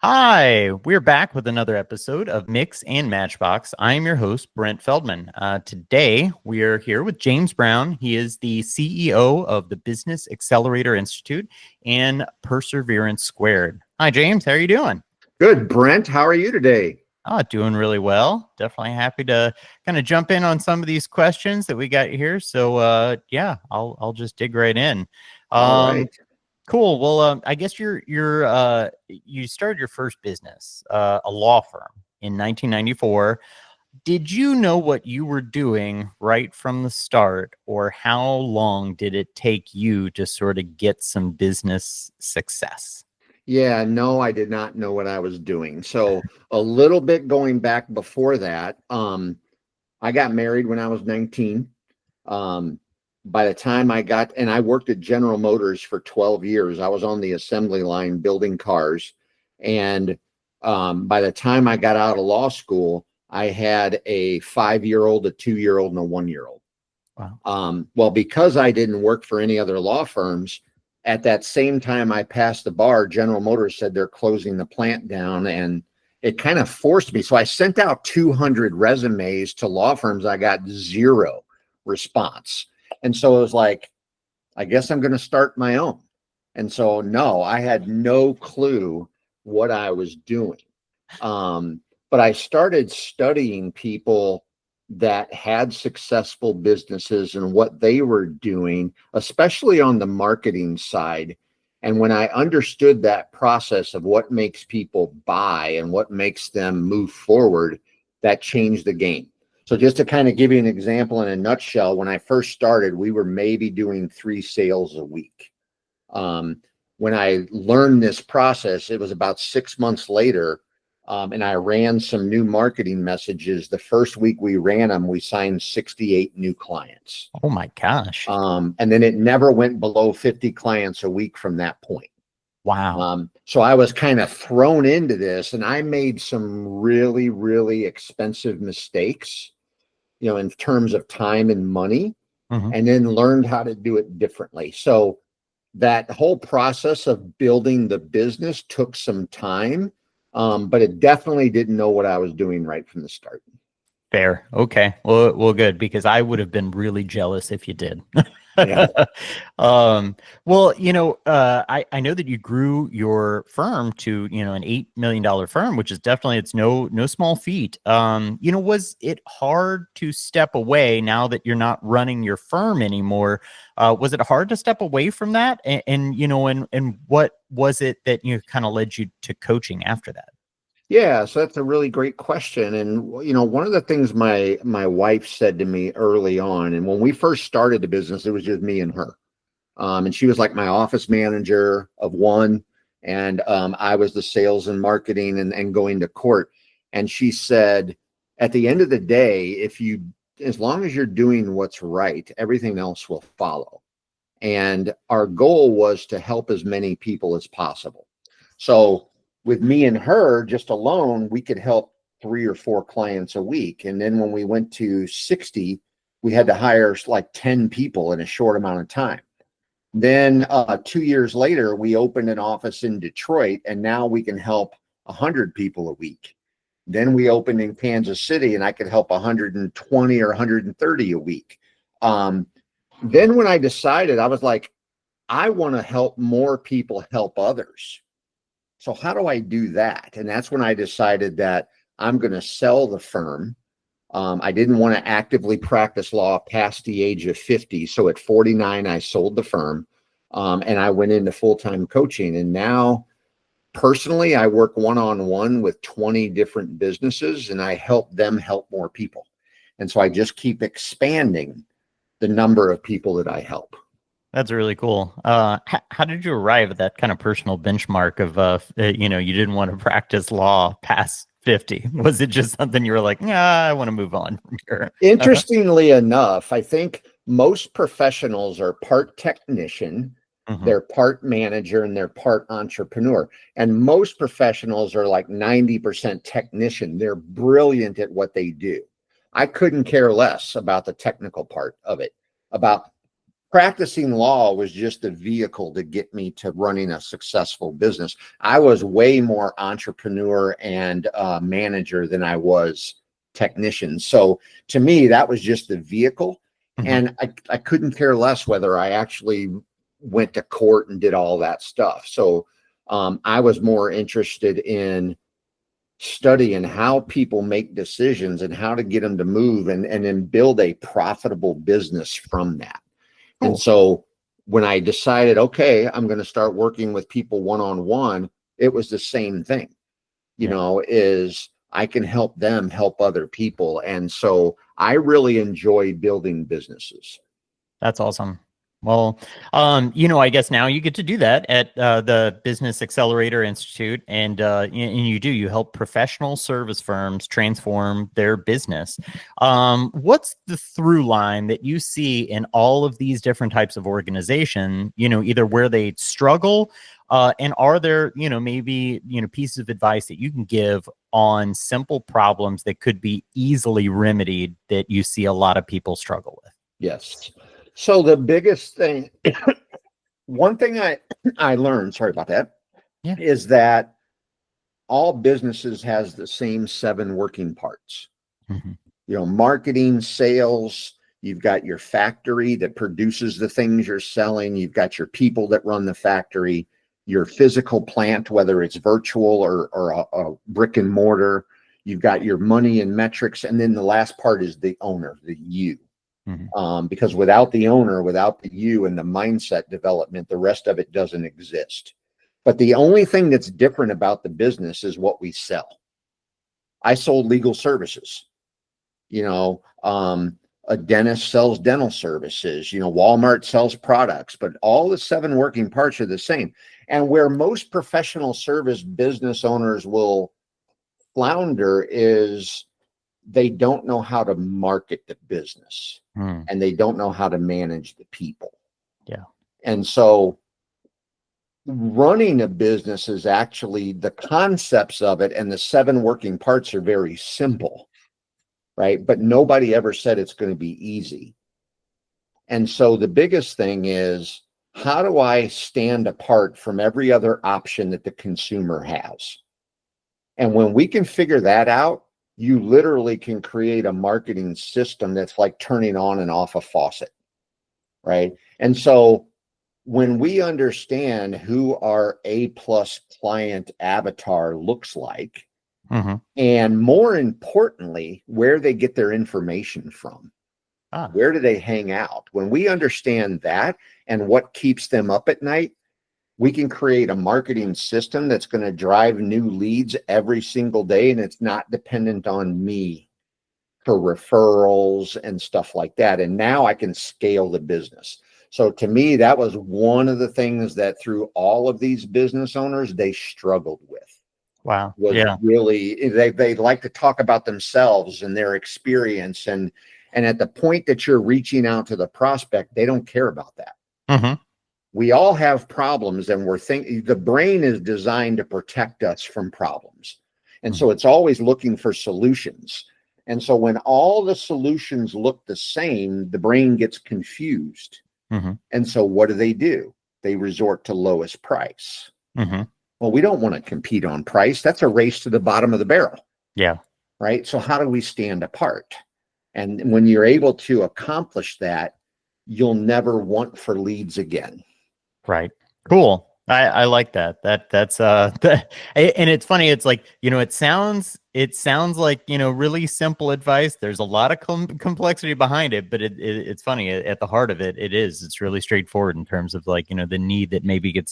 Hi, we're back with another episode of Mix and Matchbox. I'm your host, Brent Feldman. Today, we are here with James Brown. He is the CEO of the Business Accelerator Institute and Perseverance Squared. Hi, James. How are you doing? Good, Brent. How are you today? Doing really well. Definitely happy to kind of jump in on some of these questions that we got here. So, yeah, I'll just dig right in. All right. Cool. Well, I guess you started your first business, a law firm, in 1994. Did you know what you were doing right from the start, or how long did it take you to sort of get some business success? Yeah, no, I did not know what I was doing. So a little bit going back before that, I got married when I was 19. Um, by the time I worked at General Motors for 12 years. I was on the assembly line building cars. And by the time I got out of law school, I had a 5-year-old, a 2-year-old, and a 1-year-old. Wow. Well, because I didn't work for any other law firms, at that same time I passed the bar, General Motors said they're closing the plant down, and it kind of forced me. So I sent out 200 resumes to law firms. I got zero response. And so it was like, I guess I'm going to start my own. And so, no, I had no clue what I was doing. But I started studying people that had successful businesses and what they were doing, especially on the marketing side. And when I understood that process of what makes people buy and what makes them move forward, that changed the game. So just to kind of give you an example in a nutshell, when I first started, we were maybe doing 3 sales a week. When I learned this process, it was about 6 months later, and I ran some new marketing messages. The first week we ran them, we signed 68 new clients. Oh my gosh. And then it never went below 50 clients a week from that point. Wow. So I was kind of thrown into this, and I made some really, really expensive mistakes, in terms of time and money, Mhm. and then learned how to do it differently. So that whole process of building the business took some time, but it definitely didn't know what I was doing right from the start. Fair. Okay. Well, good, because I would have been really jealous if you did. Yeah. Well, I know that you grew your firm to, an $8 million firm, which is definitely, it's no small feat. Was it hard to step away now that you're not running your firm anymore? Was it hard to step away from that? And what was it that kind of led you to coaching after that? Yeah, so that's a really great question. And one of the things my wife said to me early on, and when we first started the business, it was just me and her. And she was like my office manager of one, and I was the sales and marketing and going to court. And she said, at the end of the day, as long as you're doing what's right, everything else will follow. And our goal was to help as many people as possible. So with me and her just alone, we could help 3 or 4 clients a week. And then when we went to 60, we had to hire like 10 people in a short amount of time. Then 2 years later, we opened an office in Detroit, and now we can help 100 people a week. Then we opened in Kansas City, and I could help 120 or 130 a week. Then when I decided, I was like, I want to help more people help others. So how do I do that? And that's when I decided that I'm going to sell the firm. I didn't want to actively practice law past the age of 50. So at 49, I sold the firm, and I went into full-time coaching. And now, personally, I work one-on-one with 20 different businesses, and I help them help more people. And so I just keep expanding the number of people that I help. That's really cool. How did you arrive at that kind of personal benchmark of, you didn't want to practice law past 50? Was it just something you were like, yeah, I want to move on from here? Interestingly enough, I think most professionals are part technician, they're part manager, and they're part entrepreneur. And most professionals are like 90% technician. They're brilliant at what they do. I couldn't care less about the technical part of it, about practicing law was just a vehicle to get me to running a successful business. I was way more entrepreneur and manager than I was technician. So to me, that was just a vehicle. Mhm. And I couldn't care less whether I actually went to court and did all that stuff. So I was more interested in studying how people make decisions and how to get them to move and then build a profitable business from that. And Cool. so when I decided, okay, I'm going to start working with people one-on-one, it was the same thing, Yeah. is I can help them help other people. And so I really enjoy building businesses. That's awesome. Well, I guess now you get to do that at the Business Accelerator Institute, and you help professional service firms transform their business. What's the through line that you see in all of these different types of organization? Either where they struggle, and are there maybe pieces of advice that you can give on simple problems that could be easily remedied that you see a lot of people struggle with? Yes. So the biggest thing, one thing I learned, sorry about that, Yeah. is that all businesses has the same 7 working parts. Mm-hmm. Marketing, sales, you've got your factory that produces the things you're selling, you've got your people that run the factory, your physical plant, whether it's virtual or a brick and mortar, you've got your money and metrics, and then the last part is the owner, the you. Mm-hmm. Because without the owner, without the you and the mindset development, the rest of it doesn't exist. But the only thing that's different about the business is what we sell. I sold legal services. A dentist sells dental services. Walmart sells products, but all the 7 working parts are the same. And where most professional service business owners will flounder is they don't know how to market the business and they don't know how to manage the people. Yeah. And so running a business is actually the concepts of it, and the 7 working parts are very simple, right? But nobody ever said it's going to be easy. And so the biggest thing is, how do I stand apart from every other option that the consumer has? And when we can figure that out, you literally can create a marketing system that's like turning on and off a faucet, right? And so when we understand who our A+ client avatar looks like, Mm-hmm. and more importantly, where they get their information from, where do they hang out? When we understand that and what keeps them up at night, we can create a marketing system that's going to drive new leads every single day, and it's not dependent on me for referrals and stuff like that. And now I can scale the business. So to me, that was one of the things that through all of these business owners, they struggled with. Wow. Was Yeah. really, they like to talk about themselves and their experience. And at the point that you're reaching out to the prospect, they don't care about that. Mm-hmm. We all have problems, and the brain is designed to protect us from problems. And so it's always looking for solutions. And so when all the solutions look the same, the brain gets confused. Mm-hmm. And so what do? They resort to lowest price. Mm-hmm. Well, we don't want to compete on price. That's a race to the bottom of the barrel. Yeah. Right. So how do we stand apart? And when you're able to accomplish that, you'll never want for leads again. Right. Cool. I like that. That's and it's funny. It's like, it sounds like, really simple advice. There's a lot of complexity behind it, but it's funny at the heart of it. It's really straightforward in terms of like, the need that maybe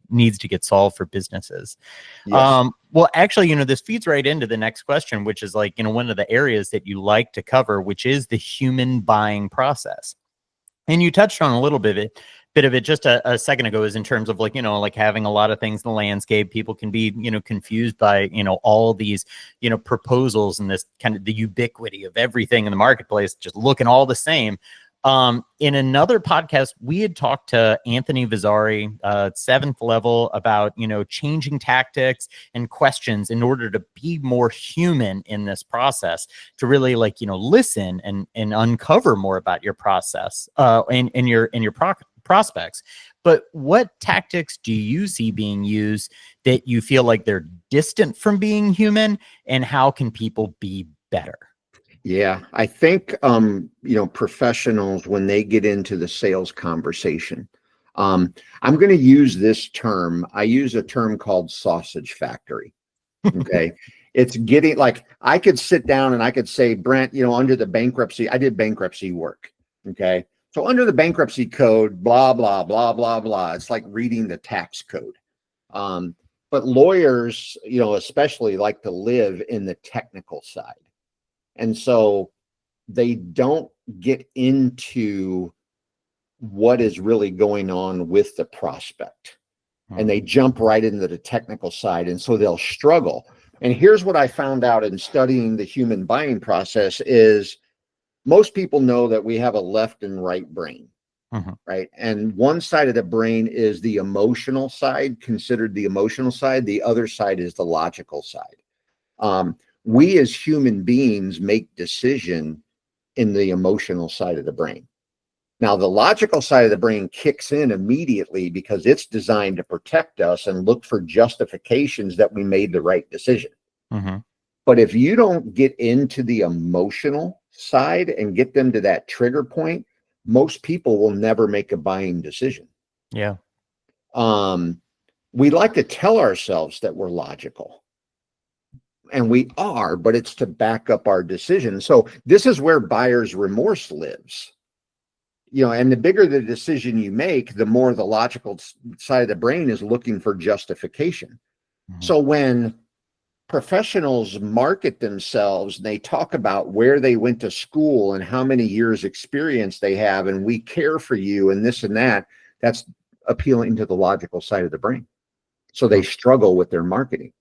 needs to get solved for businesses. Yes. Well, actually, this feeds right into the next question, which is like, one of the areas that you like to cover, which is the human buying process. And you touched on a little bit of it just a second ago, is in terms of like, like having a lot of things in the landscape. People can be, confused by, all these, proposals and this kind of the ubiquity of everything in the marketplace, just looking all the same. In another podcast, we had talked to Anthony Vizzari, 7th level, about, changing tactics and questions in order to be more human in this process, to really listen and uncover more about your process, and your prospects. But what tactics do you see being used that you feel like they're distant from being human, and how can people be better? Yeah, I think professionals, when they get into the sales conversation, I'm going to use this term. I use a term called sausage factory. Okay. It's getting like, I could sit down and I could say, Brent, under the bankruptcy, I did bankruptcy work. Okay. So under the bankruptcy code, blah, blah, blah, blah, blah. It's like reading the tax code. But lawyers, especially like to live in the technical side. And so they don't get into what is really going on with the prospect. And they jump right into the technical side. And so they'll struggle. And here's what I found out in studying the human buying process is most people know that we have a left and right brain, right? And one side of the brain is the emotional side, considered the emotional side. The other side is the logical side. We as human beings make decision in the emotional side of the brain. Now, the logical side of the brain kicks in immediately because it's designed to protect us and look for justifications that we made the right decision. But if you don't get into the emotional side and get them to that trigger point, most people will never make a buying decision. Yeah. We like to tell ourselves that we're logical. And we are, but it's to back up our decision. So this is where buyer's remorse lives. And the bigger the decision you make, the more the logical side of the brain is looking for justification. So when professionals market themselves and they talk about where they went to school and how many years experience they have, and we care for you and this and that, that's appealing to the logical side of the brain. So they struggle with their marketing.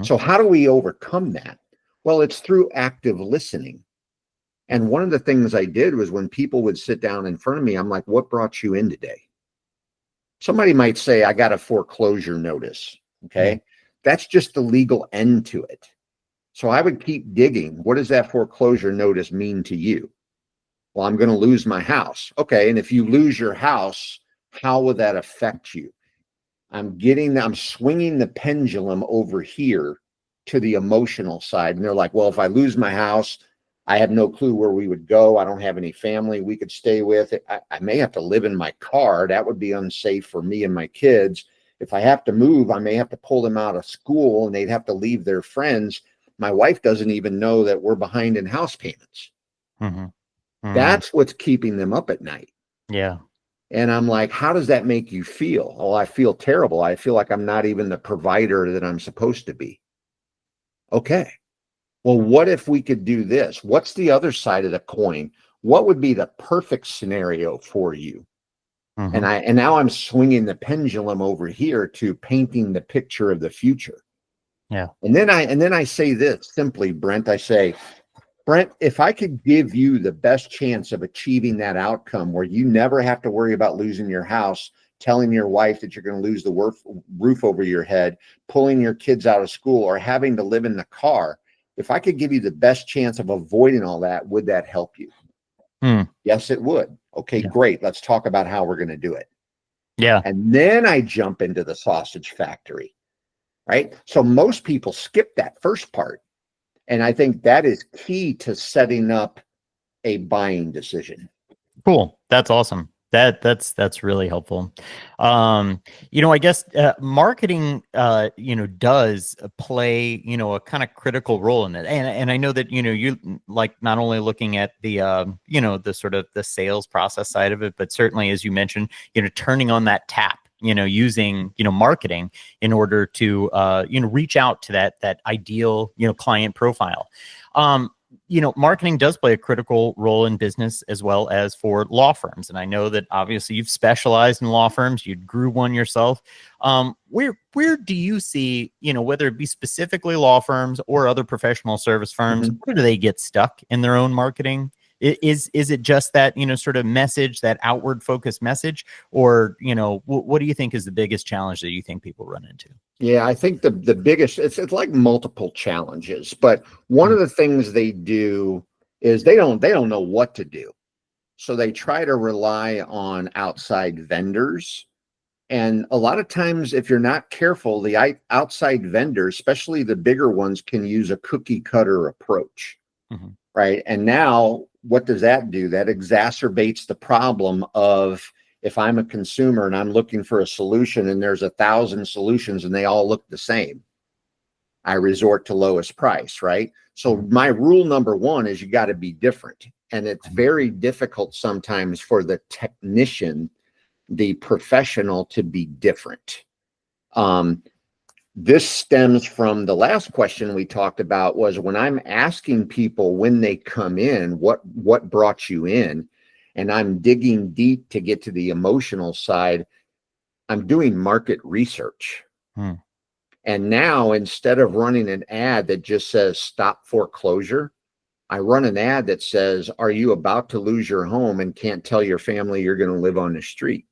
So how do we overcome that? Well, it's through active listening. And one of the things I did was when people would sit down in front of me, I'm like, what brought you in today? Somebody might say, I got a foreclosure notice. Okay. That's just the legal end to it. So I would keep digging. What does that foreclosure notice mean to you? Well, I'm going to lose my house. Okay. And if you lose your house, how will that affect you? I'm swinging the pendulum over here to the emotional side. And they're like, well, if I lose my house, I have no clue where we would go. I don't have any family we could stay with. I may have to live in my car. That would be unsafe for me and my kids. If I have to move, I may have to pull them out of school and they'd have to leave their friends. My wife doesn't even know that we're behind in house payments. That's what's keeping them up at night. Yeah. And I'm like, how does that make you feel? Oh, I feel terrible. I feel like I'm not even the provider that I'm supposed to be. Okay. Well, what if we could do this? What's the other side of the coin? What would be the perfect scenario for you? And now I'm swinging the pendulum over here to painting the picture of the future. Yeah. And then I say this simply, Brent, I say, Brent, if I could give you the best chance of achieving that outcome where you never have to worry about losing your house, telling your wife that you're going to lose the roof over your head, pulling your kids out of school, or having to live in the car, if I could give you the best chance of avoiding all that, would that help you? Yes, it would. Okay, great. Let's talk about how we're going to do it. Yeah. And then I jump into the sausage factory, right? So most people skip that first part. And I think that is key to setting up a buying decision. Cool. That's awesome. That's really helpful. I guess marketing does play a kind of critical role in it. And I know that you like not only looking at the the sort of the sales process side of it, but certainly, as you mentioned, turning on that tap, using marketing in order to reach out to that ideal client profile. Marketing does play a critical role in business as well as for law firms. And I know that obviously you've specialized in law firms, you grew one yourself. Where do you see, whether it be specifically law firms or other professional service firms, where do they get stuck in their own marketing? Is it just that, sort of message, that outward focused message, or, what do you think is the biggest challenge that you think people run into? Yeah, I think the biggest, it's like multiple challenges, but one of the things they do is they don't know what to do. So they try to rely on outside vendors. And a lot of times, if you're not careful, the outside vendors, especially the bigger ones, can use a cookie cutter approach, right? And now, what does that do? That exacerbates the problem of, if I'm a consumer and I'm looking for a solution and there's 1,000 solutions and they all look the same, I resort to lowest price, right? So my rule number one is you got to be different. And it's very difficult sometimes for the technician, the professional, to be different. This stems from the last question we talked about, was when I'm asking people when they come in, what brought you in? And I'm digging deep to get to the emotional side. I'm doing market research. And now, instead of running an ad that just says stop foreclosure, I run an ad that says, are you about to lose your home and can't tell your family you're going to live on the street?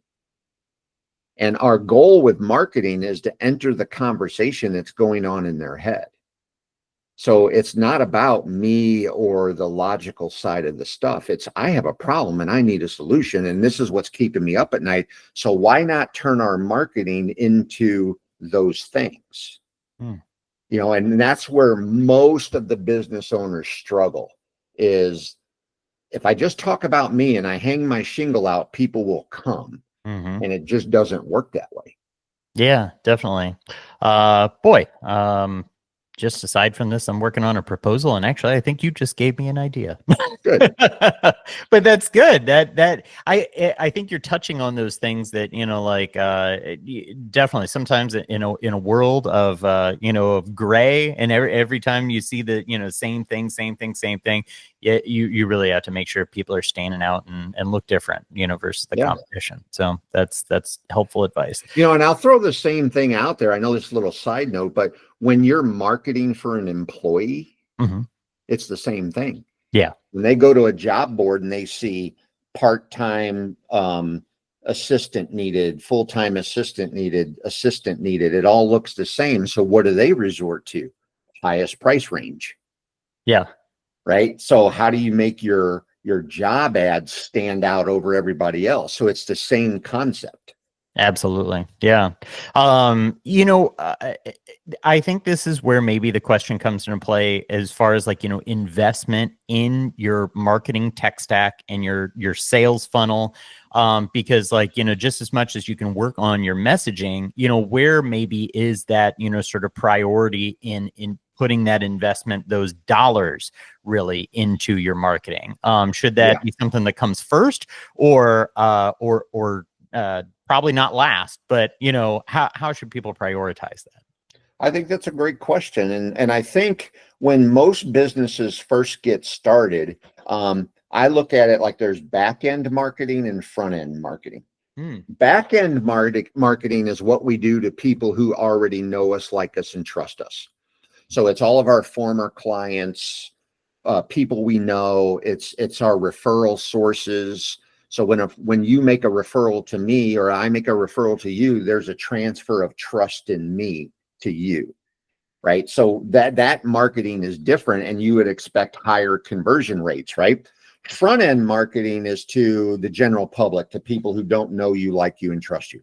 And our goal with marketing is to enter the conversation that's going on in their head. So it's not about me or the logical side of the stuff. It's, I have a problem and I need a solution, and this is what's keeping me up at night. So why not turn our marketing into those things? And that's where most of the business owners struggle, is if I just talk about me and I hang my shingle out, people will come. And it just doesn't work that way. Yeah, definitely. Just aside from this, I'm working on a proposal, and actually, I think you just gave me an idea. Good. But that's good. That I think you're touching on those things that, definitely sometimes in a world of of gray, and every time you see the same thing, you really have to make sure people are standing out and look different, versus the competition. So that's helpful advice. And I'll throw the same thing out there. I know this little side note, but when you're marketing for an employee, it's the same thing. Yeah. When they go to a job board and they see part-time assistant needed, full-time assistant needed, it all looks the same. So what do they resort to? Highest price range. Yeah. Right. So how do you make your job ads stand out over everybody else? So it's the same concept. Absolutely. Yeah. I think this is where maybe the question comes into play, as far as investment in your marketing tech stack and your sales funnel. Because just as much as you can work on your messaging, where maybe is that, sort of priority in putting that investment, those dollars really into your marketing? Should that be something that comes first, or probably not last, but how should people prioritize that? I think that's a great question. And I think when most businesses first get started, I look at it like there's back-end marketing and front-end marketing. Back-end marketing is what we do to people who already know us, like us, and trust us. So it's all of our former clients, people we know. It's our referral sources. So when you make a referral to me, or I make a referral to you, there's a transfer of trust in me to you, right? So that marketing is different, and you would expect higher conversion rates, right? Front end marketing is to the general public, to people who don't know you, like you, and trust you.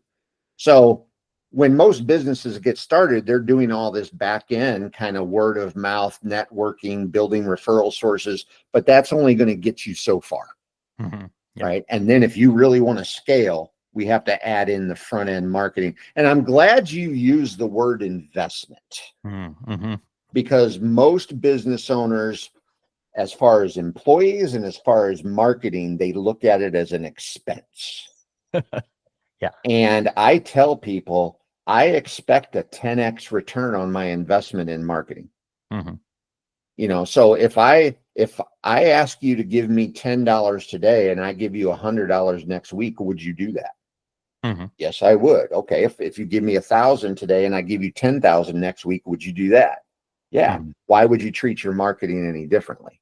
So when most businesses get started, they're doing all this back end kind of word of mouth, networking, building referral sources, but that's only going to get you so far. Right. And then if you really want to scale, we have to add in the front end marketing. And I'm glad you used the word investment, because most business owners, as far as employees and as far as marketing, they look at it as an expense. And I tell people, I expect a 10x return on my investment in marketing. So if I ask you to give me $10 today and I give you $100 next week, would you do that? Yes, I would. Okay. If you give me 1,000 today and I give you 10,000 next week, would you do that? Yeah. Why would you treat your marketing any differently?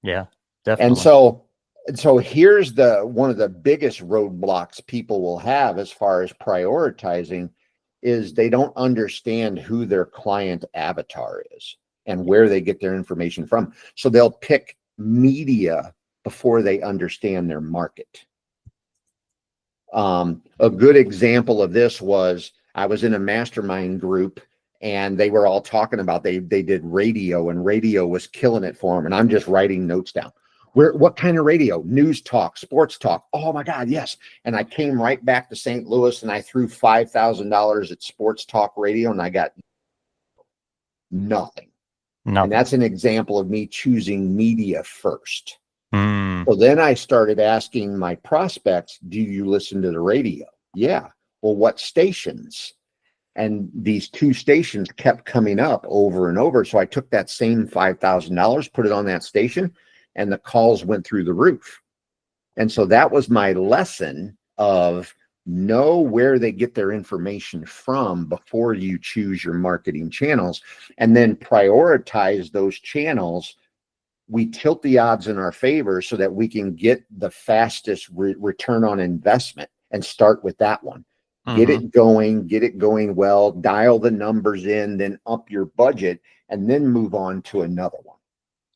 Yeah, definitely. And so And so here's one of the biggest roadblocks people will have as far as prioritizing is they don't understand who their client avatar is and where they get their information from. So they'll pick media before they understand their market. A good example of this was I was in a mastermind group and they were all talking about they did radio, and radio was killing it for them. And I'm just writing notes down. What kind of radio? News talk, sports talk. Oh my God, yes. And I came right back to St. Louis and I threw $5,000 at sports talk radio and I got nothing. And that's an example of me choosing media first. So then I started asking my prospects, do you listen to the radio? Yeah. Well, what stations? And these two stations kept coming up over and over. So I took that same $5,000, put it on that station, and the calls went through the roof. And so that was my lesson of know where they get their information from before you choose your marketing channels, and then prioritize those channels. We tilt the odds in our favor so that we can get the fastest return on investment and start with that one. Get it going well, dial the numbers in, then up your budget, and then move on to another one.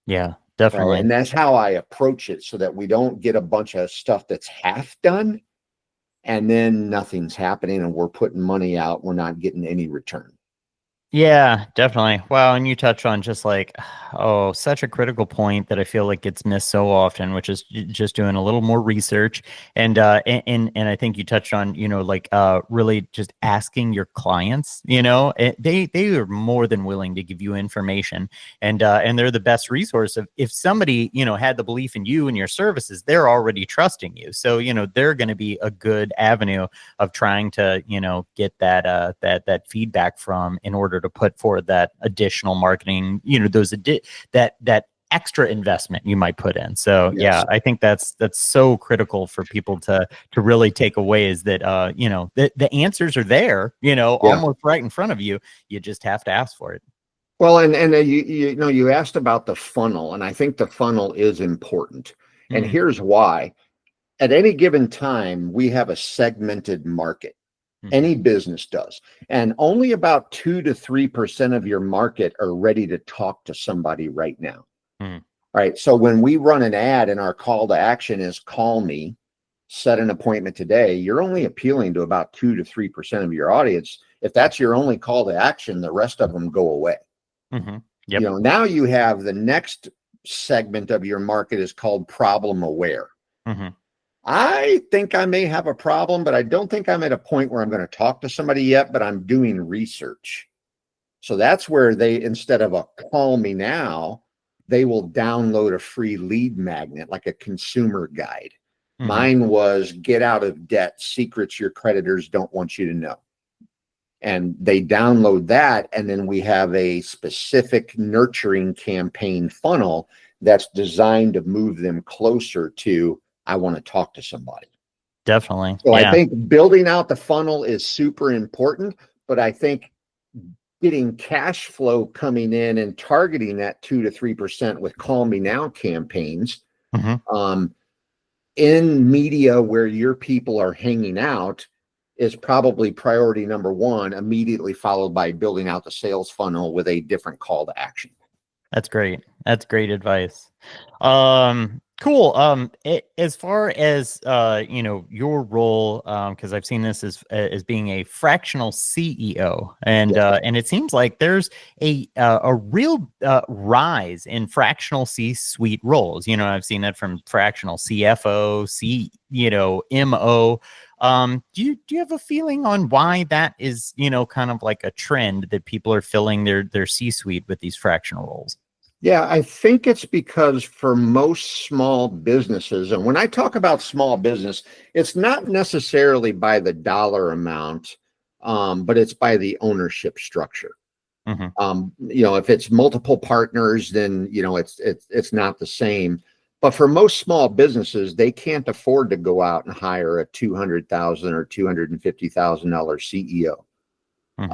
Yeah, definitely. And that's how I approach it so that we don't get a bunch of stuff that's half done and then nothing's happening and we're putting money out. We're not getting any return. Yeah, definitely. Wow. And you touch on just like, such a critical point that I feel like gets missed so often, which is just doing a little more research. And I think you touched on, really just asking your clients, they are more than willing to give you information, and they're the best resource. If somebody, had the belief in you and your services, they're already trusting you. So, they're going to be a good avenue of trying to, get that feedback from in order to put forward that additional marketing, that extra investment you might put in. So yes. Yeah, I think that's so critical for people to really take away is that, the answers are there, almost right in front of you. You just have to ask for it. Well, and you asked about the funnel, and I think the funnel is important. And here's why. At any given time, we have a segmented market. Any business does. And only about 2 to 3% of your market are ready to talk to somebody right now. All right. So when we run an ad and our call to action is call me, set an appointment today, you're only appealing to about 2 to 3% of your audience. If that's your only call to action, the rest of them go away. Yep. Now you have the next segment of your market is called problem aware. I think I may have a problem, but I don't think I'm at a point where I'm going to talk to somebody yet, but I'm doing research. So that's where they, instead of a call me now, they will download a free lead magnet, like a consumer guide. Mine was get out of debt, secrets your creditors don't want you to know. And they download that. And then we have a specific nurturing campaign funnel that's designed to move them closer to, I want to talk to somebody. Definitely. So yeah. I think building out the funnel is super important, but I think getting cash flow coming in and targeting that 2 to 3% with call me now campaigns in media where your people are hanging out is probably priority number one, immediately followed by building out the sales funnel with a different call to action. That's great. That's great advice. Cool. As far as your role, because I've seen this as being a fractional CEO, and it seems like there's a real rise in fractional C-suite roles. I've seen that from fractional CFO, MO. Do you have a feeling on why that is, kind of like a trend that people are filling their C-suite with these fractional roles? Yeah, I think it's because for most small businesses, and when I talk about small business, it's not necessarily by the dollar amount, but it's by the ownership structure. If it's multiple partners, then it's not the same. But for most small businesses, they can't afford to go out and hire a $200,000 or $250,000 CEO, or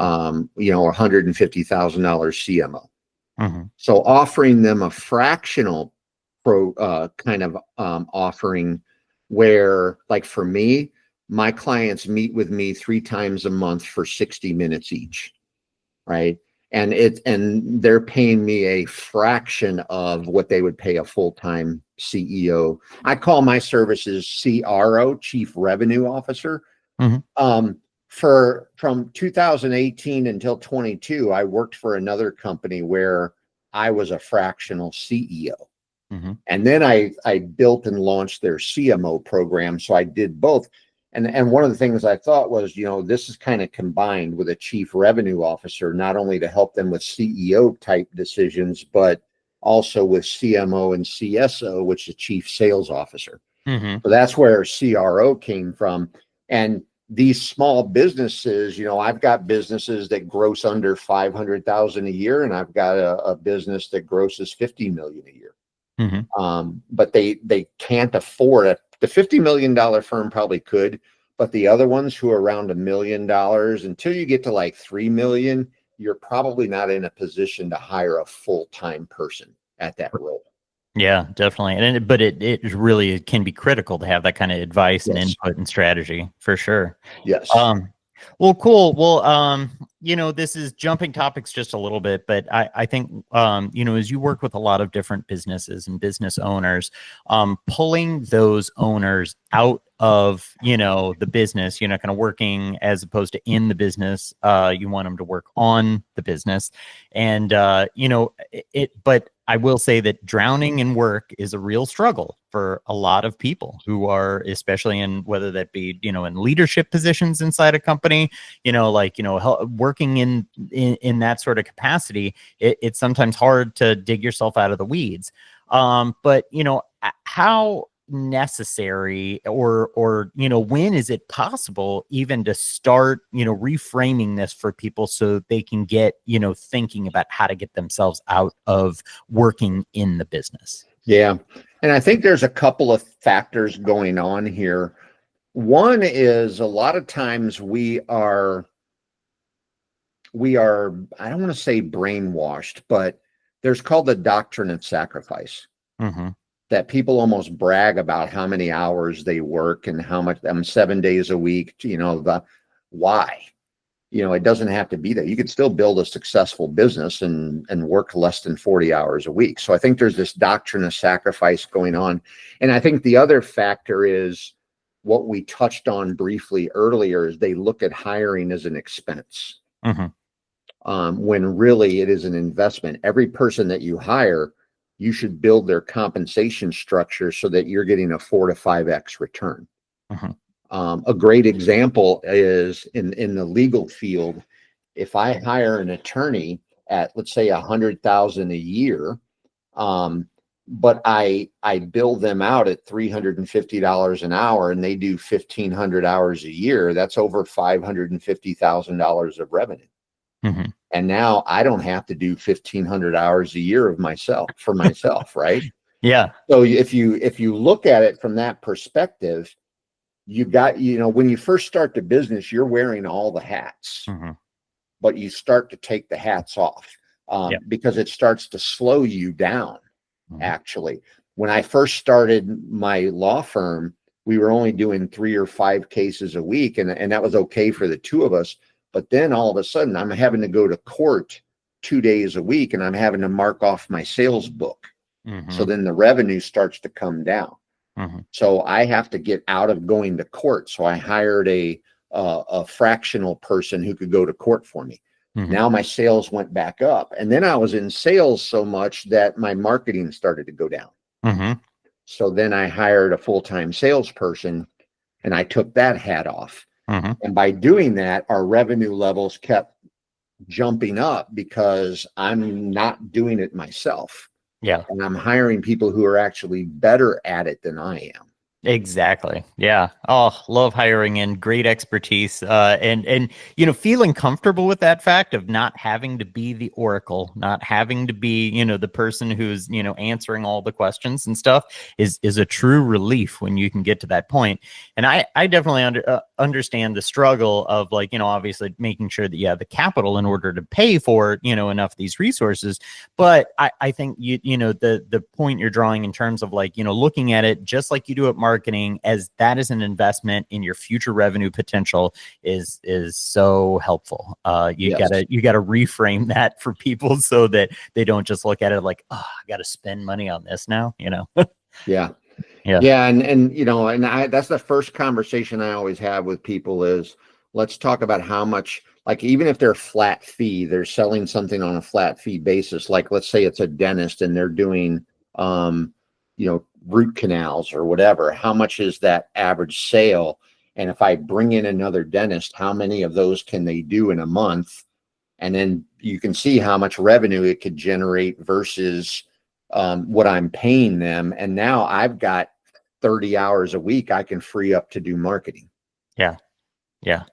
$150,000 CMO. So offering them a fractional kind of offering where, like for me, my clients meet with me 3 times a month for 60 minutes each, right? And they're paying me a fraction of what they would pay a full-time CEO. I call my services CRO, Chief Revenue Officer. Mm-hmm. From 2018 until 22, I worked for another company where I was a fractional CEO. Mm-hmm. And then I built and launched their CMO program. So I did both. And one of the things I thought was, this is kind of combined with a chief revenue officer, not only to help them with CEO type decisions, but also with CMO and CSO, which is chief sales officer. Mm-hmm. So that's where CRO came from. And these small businesses, I've got businesses that gross under 500,000 a year, and I've got a business that grosses 50 million a year. Mm-hmm. But they can't afford it. The $50 million firm probably could, but the other ones who are around $1 million, until you get to like 3 million, you're probably not in a position to hire a full-time person at that role. Yeah, definitely. But it really can be critical to have that kind of advice and Yes. input and strategy for sure. Yes. Well, cool. Well, this is jumping topics just a little bit, but I think, as you work with a lot of different businesses and business owners, pulling those owners out of, the business, kind of working as opposed to in the business, you want them to work on the business. And, but I will say that drowning in work is a real struggle for a lot of people who are, especially in whether that be, in leadership positions inside a company, working in that sort of capacity. It's sometimes hard to dig yourself out of the weeds. But how necessary or when is it possible even to start reframing this for people so they can get thinking about how to get themselves out of working in the business? Yeah. And I think there's a couple of factors going on here. One is a lot of times we are, I don't want to say brainwashed, but there's called the doctrine of sacrifice. Mm-hmm. That people almost brag about how many hours they work and how much 7 days a week, why? It doesn't have to be that. You could still build a successful business and work less than 40 hours a week. So I think there's this doctrine of sacrifice going on. And I think the other factor is what we touched on briefly earlier is they look at hiring as an expense. Mm-hmm. When really it is an investment. Every person that you hire, you should build their compensation structure so that you're getting a 4 to 5x return. Mm-hmm. A great example is in the legal field. If I hire an attorney at, let's say, 100,000 a year, but I bill them out at $350 an hour and they do 1,500 hours a year, that's over $550,000 of revenue. Mm-hmm. And now I don't have to do 1,500 hours a year of myself, right? Yeah. So if you look at it from that perspective, you got, when you first start the business, you're wearing all the hats, Mm-hmm. but you start to take the hats off because it starts to slow you down. Mm-hmm. Actually, when I first started my law firm, we were only doing 3 or 5 cases a week, and that was okay for the two of us. But then all of a sudden, I'm having to go to court 2 days a week, and I'm having to mark off my sales book. Mm-hmm. So then the revenue starts to come down. Mm-hmm. So I have to get out of going to court. So I hired a fractional person who could go to court for me. Mm-hmm. Now my sales went back up. And then I was in sales so much that my marketing started to go down. Mm-hmm. So then I hired a full-time salesperson and I took that hat off. Mm-hmm. And by doing that, our revenue levels kept jumping up because I'm not doing it myself. Yeah. And I'm hiring people who are actually better at it than I am. Exactly. Yeah. Oh, love hiring in great expertise. And feeling comfortable with that fact of not having to be the oracle, not having to be, the person who's, answering all the questions and stuff is a true relief when you can get to that point. And I definitely understand the struggle of, like, obviously making sure that you have the capital in order to pay for, enough of these resources. But I think the point you're drawing in terms of, like, looking at it just like you do at marketing, as that is an investment in your future revenue potential, is so helpful. You Yes. gotta reframe that for people so that they don't just look at it like, oh, I gotta spend money on this now. Yeah. Yeah. Yeah. And that's the first conversation I always have with people is, let's talk about how much, like, even if they're flat fee, they're selling something on a flat fee basis. Like, let's say it's a dentist and they're doing, root canals or whatever. How much is that average sale? And if I bring in another dentist, how many of those can they do in a month? And then you can see how much revenue it could generate versus what I'm paying them. And now I've got 30 hours a week I can free up to do marketing. Yeah. Yeah.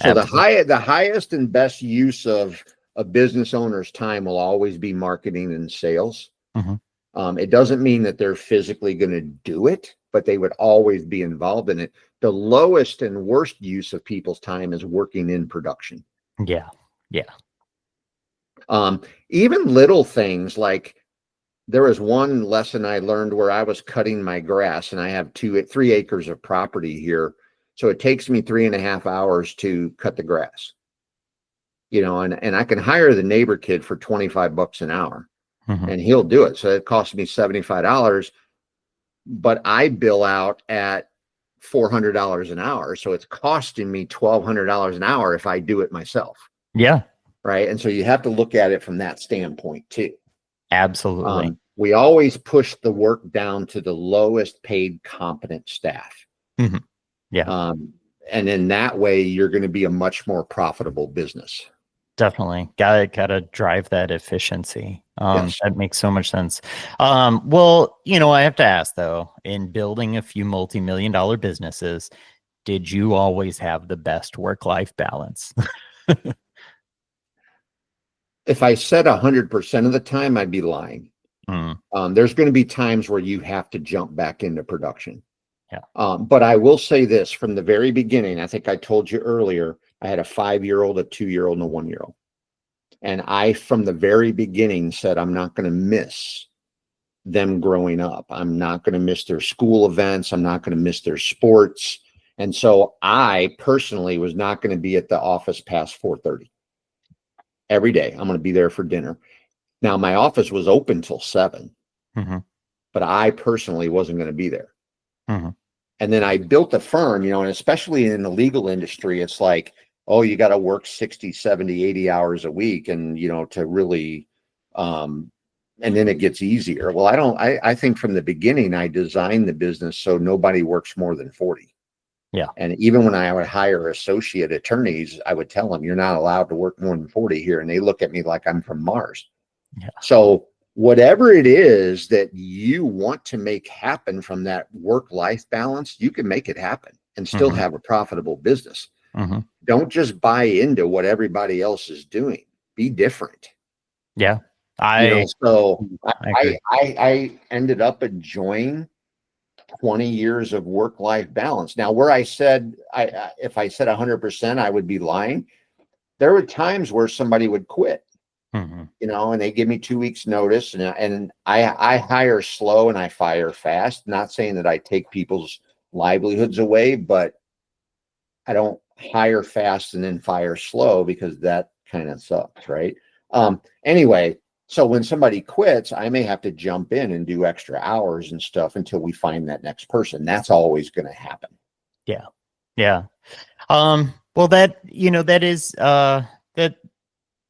So Absolutely. the highest and best use of a business owner's time will always be marketing and sales. Mm-hmm. It doesn't mean that they're physically going to do it, but they would always be involved in it. The lowest and worst use of people's time is working in production. Yeah. Yeah. Even little things like, there was one lesson I learned where I was cutting my grass, and I have 3 acres of property here. So it takes me 3.5 hours to cut the grass, and I can hire the neighbor kid for $25 an hour. Mm-hmm. And he'll do it. So it costs me $75, but I bill out at $400 an hour. So it's costing me $1,200 an hour if I do it myself. Yeah. Right. And so you have to look at it from that standpoint too. Absolutely. We always push the work down to the lowest paid competent staff. Mm-hmm. Yeah. And in that way, you're going to be a much more profitable business. Definitely. Gotta drive that efficiency. Yes. That makes so much sense. Well, I have to ask though, in building a few multi-million-dollar businesses, did you always have the best work-life balance? If I said 100% of the time, I'd be lying. Mm, There's going to be times where you have to jump back into production. yeah. But I will say this from the very beginning. I think I told you earlier, I had a 5-year-old, a 2-year-old, and a 1-year-old. And I, from the very beginning, said, I'm not going to miss them growing up. I'm not going to miss their school events. I'm not going to miss their sports. And so I personally was not going to be at the office past 4:30 every day. I'm going to be there for dinner. Now, my office was open till 7, Mm-hmm. but I personally wasn't going to be there. Mm-hmm. And then I built a firm, and especially in the legal industry, it's like, oh, you got to work 60, 70, 80 hours a week. And, to really, and then it gets easier. Well, I think from the beginning, I designed the business so nobody works more than 40. Yeah. And even when I would hire associate attorneys, I would tell them, you're not allowed to work more than 40 here. And they look at me like I'm from Mars. Yeah. So whatever it is that you want to make happen from that work-life balance, you can make it happen and still Mm-hmm. have a profitable business. Mm-hmm. Don't just buy into what everybody else is doing. Be different. Yeah. So I agree. I ended up enjoying 20 years of work-life balance. Now, where I said, if I said 100%, I would be lying. There were times where somebody would quit. Mm-hmm. And they give me 2 weeks notice, and I hire slow and I fire fast. Not saying that I take people's livelihoods away, but I don't hire fast and then fire slow because that kind of sucks, right? Anyway, so when somebody quits, I may have to jump in and do extra hours and stuff until we find that next person. That's always going to happen. Yeah. Yeah. Well, that is that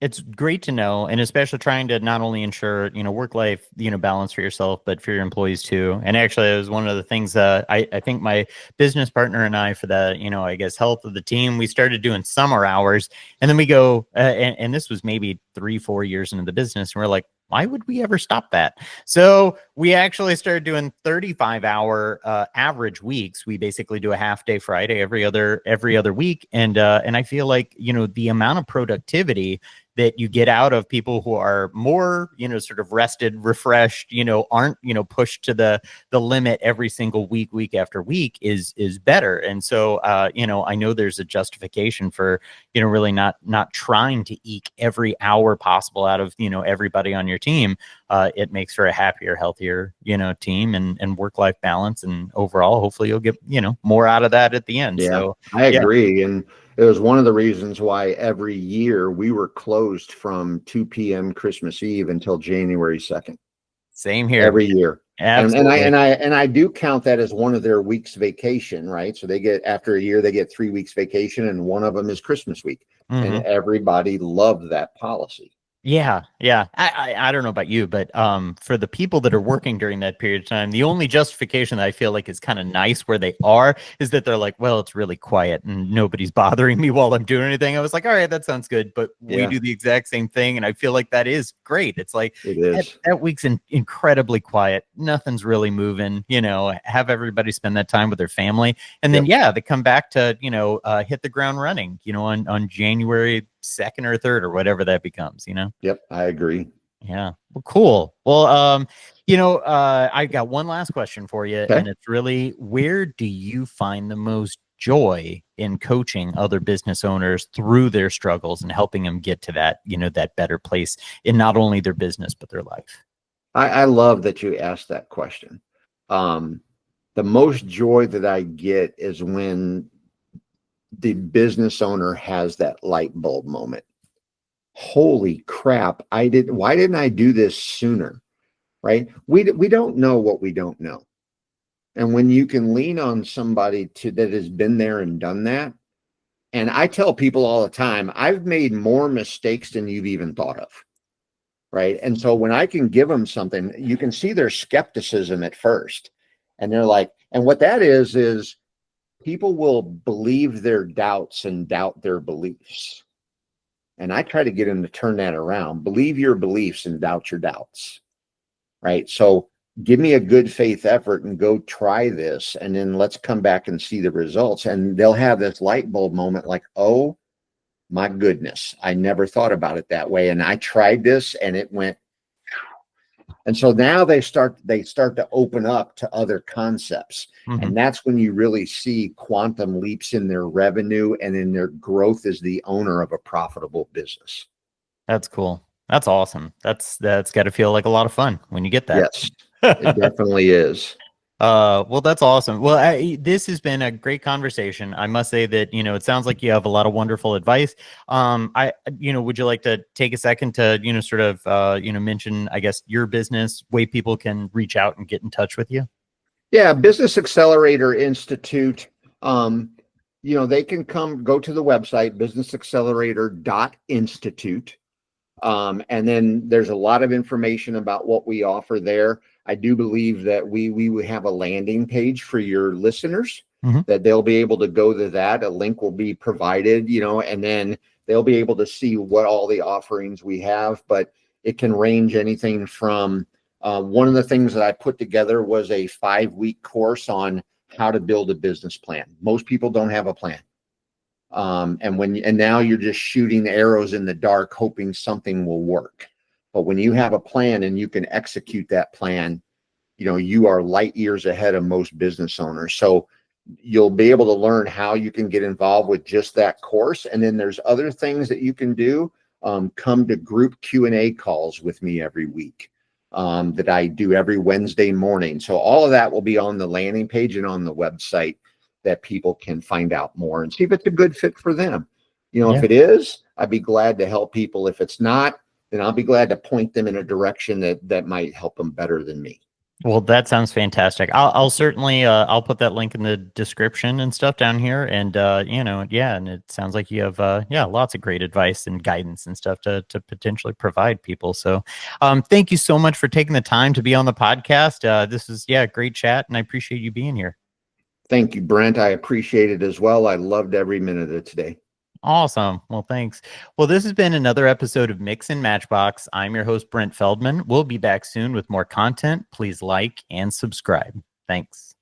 it's great to know, and especially trying to not only ensure, work-life, balance for yourself, but for your employees too. And actually, it was one of the things I think my business partner and I, for the, I guess, health of the team, we started doing summer hours, and then we go, and this was maybe 3-4 years into the business, and we're like, why would we ever stop that? So we actually started doing 35-hour average weeks. We basically do a half day Friday every other week. And I feel like, the amount of productivity that you get out of people who are more, sort of rested, refreshed, aren't, pushed to the limit every single week after week is better. And so, I know there's a justification for, really not trying to eke every hour possible out of, everybody on your team. It makes for a happier, healthier, team and work-life balance. And overall, hopefully you'll get, more out of that at the end. Yeah, So I agree. And it was one of the reasons why every year we were closed from 2 p.m. Christmas Eve until January 2nd. Same here. Every year. Absolutely. And I do count that as one of their weeks vacation, right? So they get, after a year, they get 3 weeks vacation, and one of them is Christmas week. And everybody loved that policy. Yeah. I don't know about you, but for the people that are working during that period of time, the only justification that I feel like is kind of nice where they are is that they're like, well, it's really quiet and nobody's bothering me while I'm doing anything. I was like, all right, that sounds good, but we do the exact same thing, and I feel like that is great. It's like that week's incredibly quiet. Nothing's really moving. Have everybody spend that time with their family, and then they come back to hit the ground running. On January 2nd or 3rd or whatever that becomes. Yep, I agree. Yeah. Well, cool. Well, I got one last question for you, and it's really, where do you find the most joy in coaching other business owners through their struggles and helping them get to that, that better place in not only their business, but their life? I love that you asked that question. The most joy that I get is when the business owner has that light bulb moment. Holy crap, why didn't I do this sooner? Right? We don't know what we don't know. And when you can lean on somebody that has been there and done that, and I tell people all the time, I've made more mistakes than you've even thought of. Right? And so when I can give them something, you can see their skepticism at first. And they're like, and what that is people will believe their doubts and doubt their beliefs. And I try to get them to turn that around. Believe your beliefs and doubt your doubts. Right? So give me a good faith effort and go try this. And then let's come back and see the results. And they'll have this light bulb moment like, oh my goodness, I never thought about it that way. And I tried this and it went. And so now they start to open up to other concepts. And that's when you really see quantum leaps in their revenue and in their growth as the owner of a profitable business. That's cool. That's awesome. That's got to feel like a lot of fun when you get that. Yes, it definitely is. Well, that's awesome. Well, this has been a great conversation. I must say that, it sounds like you have a lot of wonderful advice. Would you like to take a second to, sort of, mention, I guess, your business, way people can reach out and get in touch with you? Yeah. Business Accelerator Institute. They can go to the website, businessaccelerator.institute. And then there's a lot of information about what we offer there. I do believe that we will have a landing page for your listeners that they'll be able to go to that. A link will be provided, and then they'll be able to see what all the offerings we have. But it can range anything from one of the things that I put together was a 5-week course on how to build a business plan. Most people don't have a plan. And now you're just shooting arrows in the dark, hoping something will work. But when you have a plan and you can execute that plan, you are light years ahead of most business owners. So you'll be able to learn how you can get involved with just that course. And then there's other things that you can do. Come to group Q&A calls with me every week that I do every Wednesday morning. So all of that will be on the landing page and on the website that people can find out more and see if it's a good fit for them. If it is, I'd be glad to help people. If it's not, then I'll be glad to point them in a direction that might help them better than me. Well, that sounds fantastic. I'll certainly I'll put that link in the description and stuff down here. And and it sounds like you have lots of great advice and guidance and stuff to potentially provide people. So thank you so much for taking the time to be on the podcast. This is a great chat, and I appreciate you being here. Thank you, Brent. I appreciate it as well. I loved every minute of today. Awesome. Well, thanks. Well, this has been another episode of Mix and Matchbox. I'm your host, Brent Feldman. We'll be back soon with more content. Please like and subscribe. Thanks.